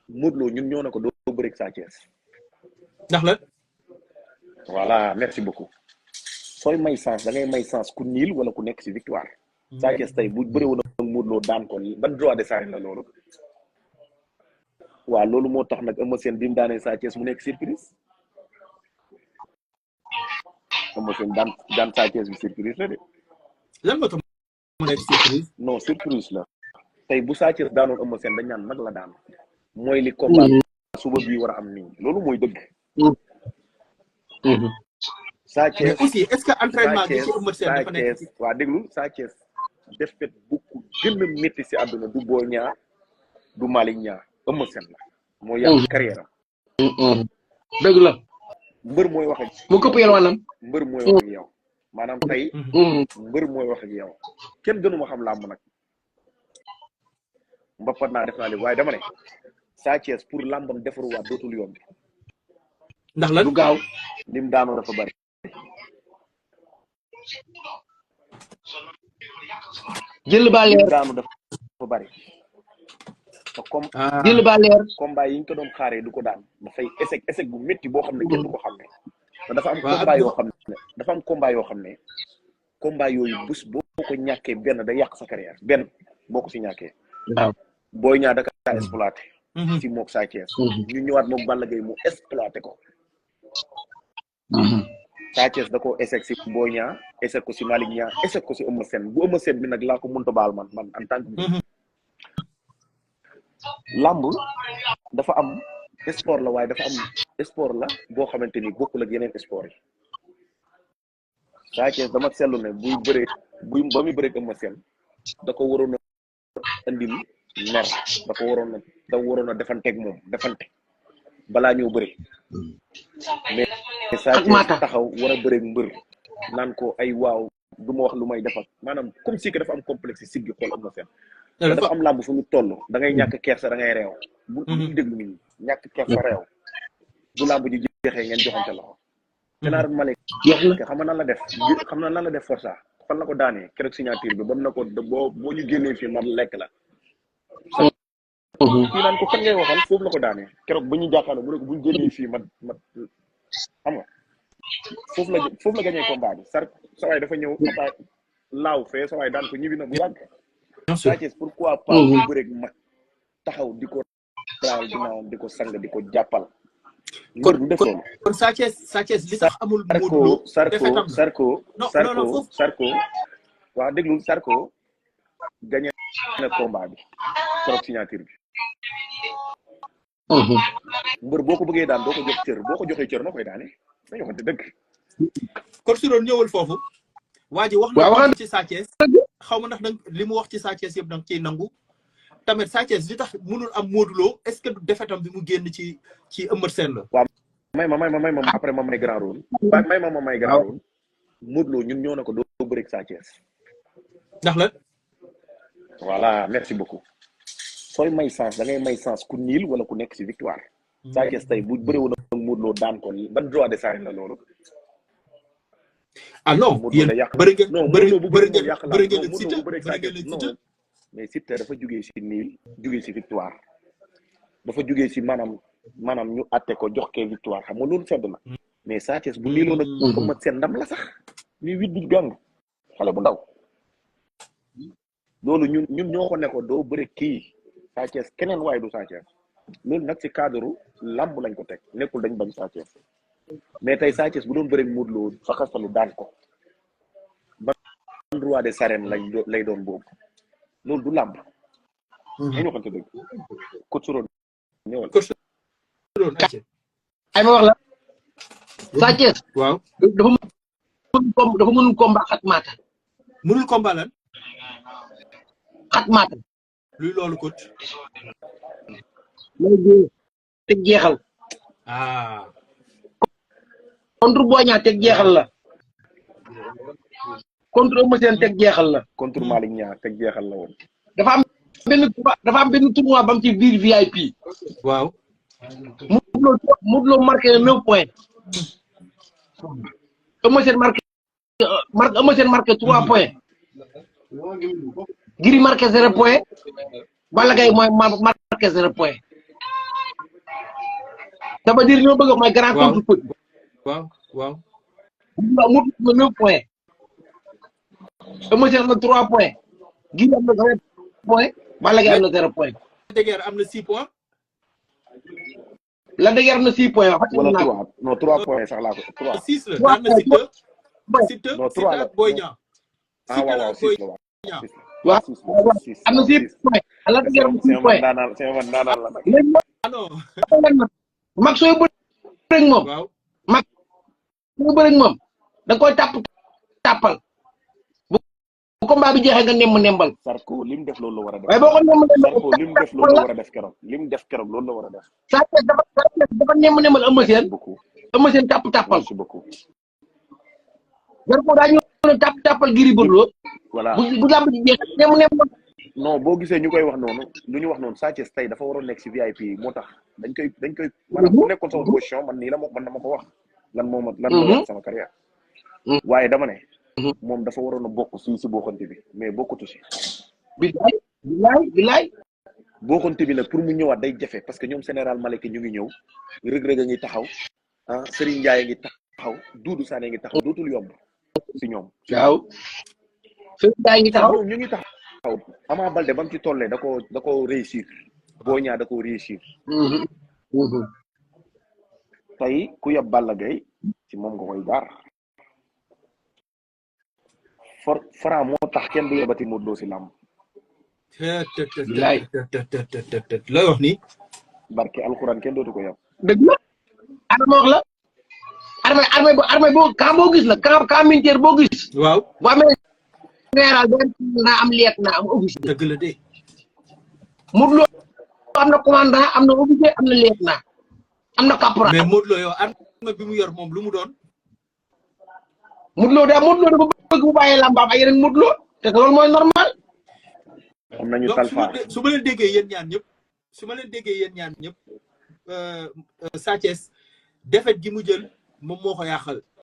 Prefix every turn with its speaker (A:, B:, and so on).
A: Modou Lo ñun ñoo ne ko doo bëreeg Sa Thiès.
B: ndax la.
A: voilà merci beaucoup. sooy may sens da ngay may sens ku niil wala ku nekk ci victoire. Sa Thiès tey bu bëree woon ak Modou Lo daan ko ban droit de arène la loolu. waaw loolu moo tax nag Eumeu Sène bi mu daanee Sa Thiès mu nekk surprise. Eumeu Sène daan Sa Thiès bi surprise la de.
B: lan moo tax mu nekk surprise.
A: non surprise la. tey bu Sa Thiès daanoon Eumeu Sène dañ naan nag la daan. mooy li combat suba bii war a am nii loolu mooy dëgg. Sa Thiès
B: mais aussi est-ce que entraînement bi ci Eumeu Sène dafa nekk ci.
A: waa déglu Sa Thiès defet bu ko gën a métti si àdduna du Boy Niang du Malick Niang Eumeu Sène la. moo yàq carrière am.
C: dëgg la.
A: mbër mooy wax ak.
C: mu këpp yalwaanam.
A: mbër mooy wax ak yow. maanaam tey. mbër mooy wax ak yow. kenn gënu ma xam làmb nag. mbappat naa def naa li waaye dama ne. Sa Thiès pour làmbam defaruwaat dootul yomb.
B: ndax lan
C: du gaaw.
A: lim daanoo dafa bari.
C: jël ba leer.
A: daanu dafa bari. te comme
C: jël ba leer.
A: combat yi ñu ko doon xaaree du ko daan dafay échec bu métti boo xam ne kenn du ko xam ne. te dafa am combat yoo xam ne dafa am combat yoo xam ne. combat yooyu bés boo ko ñàkkee benn da yàq sa carrière benn boo ko si ñàkkee.
C: waaw
A: Boy Niang da kaa exploité. ci mook Sa Thiès. ñu ñëwaat mook Balla Gaye mu exploité ko. Sa Thiès da koo échec si Boy Niang échec ko si Malick Niang échec ko si Eumeu Sène bu Eumeu Sène bi nag laa ko mënta baal man en tant que. làmb dafa am sport la waaye dafa am sport la boo xamante ni bokkul ak yeneen sport yi. Sa Thiès dama seetlu ne buy bëree ba muy bëree Eumeu Sène da ko waroon a andil mer da waroon a defanteeg moom defante balaa ñëw bëri. mais Sa Thiès taxaw war a bëreeg mbër naan ko ay waaw du ma wax lu may defal maanaam comme si que dafa am complexe siggi xool Eumeu Sène. dafa am làmb fu mu toll da ngay ñàkk kersa da ngay réew. bu déglu nit ñi ñàkk kersa réew. bu làmb ji jeexee ngeen joxante loxo. Général Malick xam na lan la def Forza fan la ko daanee keroog signature bi ba mu ne ko boo ñu génnee fii man lekk la. kii naan ko kan ngay waxal foofu la ko daanee keroog ba ñu jàkkaarloo mu ne ko bu ñu génnee fii ma xam nga foofu la gañee combat bi sa waay dafa ñëw attaque laaw fee sa waay daan ko ñibbi na bu yàgg. Sa Thiès pourquoi pas bu bëreeg mag taxaw di ko raal ginnaawam di ko sang di ko jàppal.
B: kon Sa Thiès li tax amul.
A: Sarko waaw déglul Sarko gagné na combat bi trop signature bi. mbër boo ko bëggee daan doo ko jox cër boo ko joxee cër noo koy daane dañoo waxante dëgg.
B: kon su doon ñëwal foofu. waa ji wax na ci Sa Thiès xaw ma ndax nag li mu wax ci Sa Thiès yëpp da nga ciy nangu tamit Sa Thiès li tax mënul am Modou Lo est-ce que du defetam bi mu génn ci Eumeu Sène la.
A: waaw may ma après ma may grand rôle. may ma may grand rôle. Modou Lo ñun ñoo ne ko doo bëreeg Sa Thiès.
B: ndax la.
A: voilà merci beaucoup. sooy may sens da ngay may sens ku niil wala ku nekk ci victoire. Sa Thiès tey bu bëree woon ak Modou Lo daan ko ban droit de arène la loolu.
B: ah non yéen bëri ngeen Siteu
A: mais Siteu dafa jugee ci niil jugee ci victoire dafa jugee ci maanaam ñu àtte ko jox kee victoire xam nga loolu sedd na mais Sa Thiès bu niiloon ak Eumeu Sène ndam la sax ni 8 bi gang xale bu ndaw loolu ñun ñoo ko ne ko doo bëri kii Sa Thiès keneen waaye du Sa Thiès loolu nag ci cadre làmb lañ ko teg nekkul dañ bañ Sa Thiès mais tey Sa Thiès bu doon bëri Modou Lo fa xastalu daan ko ban roi des arènes lay doon boobu loolu du làmb. dañoo xamante dëgg. Coach Soro ñëwal.
C: ay ma wax la. Sa Thiès.
B: waaw
C: dafa mënul combat xat maata.
B: mënul combat lan.
C: xat maata.
B: luy loolu coach.
C: loolu teg jeexal. contre Boy Niang teg jeexal la. contre Eumeu Sène teg jeexal la.
A: contre Malick Niang teg jeexal la woon.
C: dafa am benn tournoi ba mu ci biir VIP.
B: waaw.
C: Modou Lo marqué le 9 points. Eumeu Sène marqué 3 points. Gris marqué 0 point. Balla Gaye mooy marqué 0 point. ça veut dire ñoo bëgg wax mooy grand contre petit.
B: waaw.
C: mu 9 points. Eumeu Sène am na 3 points. Gris am na 0 points. Balla Gaye am na 0 point.
B: Lac de Guiers am na 6 points.
C: Lac de Guiers am na 6 points.
A: wala 3 non 3 points sax laa ko 3.
B: 6 la daan na Siteu.
A: non 3 la
B: ak Boy Niang.
A: waaw 6 la
C: waaw am na 6 points. Lac de Guiers am 6 points.
A: c'est man daanaan la nag.
C: léegi
B: non.
C: mag sooy bëreeg moom.
B: waaw
C: mag sooy bëreeg moom da nga koy tàppal. bu combat bi jeexee nga nembal.
A: Sarko lim def loolu la war a def.
C: waaye boo ko nembal
A: Sarko lim def loolu la war a def keroog lim def keroog loolu la war a def.
C: Sathies dafa nembal Eumeu Sène. Eumeu Sène tàppal.
A: merci beaucoup.
C: Zarko daa ñëw tàppal Gris Bordeaux.
A: voilà
C: bu làmb ji jeexee nembal.
A: non boo gisee ñu koy wax noonu lu ñu wax noonu Sathies tey dafa waroon nekk si VIP yi moo tax dañ koy maanaam bu nekkoon sama position man nii la man dama ko wax lan moo sama carrière waaye dama ne moom dafa waroon a bokk si bokkante bi mais bokkatu si
C: bilaay
A: bokkante bi nag pour mu ñëwaat day jafe parce que ñoom général Malika ñu ngi ñëw Reug-Reug a ngi taxaw Serigne Ndiaye a ngi taxaw Doudou Sané a ngi taxaw dootul yomb si ñoom
C: waaw Serigne Ndiaye ngi taxaw
A: ñu ngi taxaw Ama Baldé ba mu ci tollee da ko réussir Boy Niang da ko réussir tey ku yab Balla Gaye ci moom nga koy jaar Franc moo tax kenn du yabati Modou Lo si làmb
B: looy wax ni
A: barke alxuraan kenn dootu ko yab
C: dëgg la armée wax la armée boo boo gis la camp militaire boo gis
B: waaw
C: bu amee général naa am liet naa am officier
B: dëgg la de
C: Modou Lo am na commandant am na officier am na liet naa am na caporal
B: mais Modou Lo yow armée bi mu yor moom lu mu doon
C: Modou Lo dafa bëgg bu bàyyee làmbaam ay yeneen Modou Lo te loolu mooy normal
A: am nañu talfa
B: su ma leen déggee yéen ñaan ñëpp Sathies défaite gi mu jël moom moo ko yàqal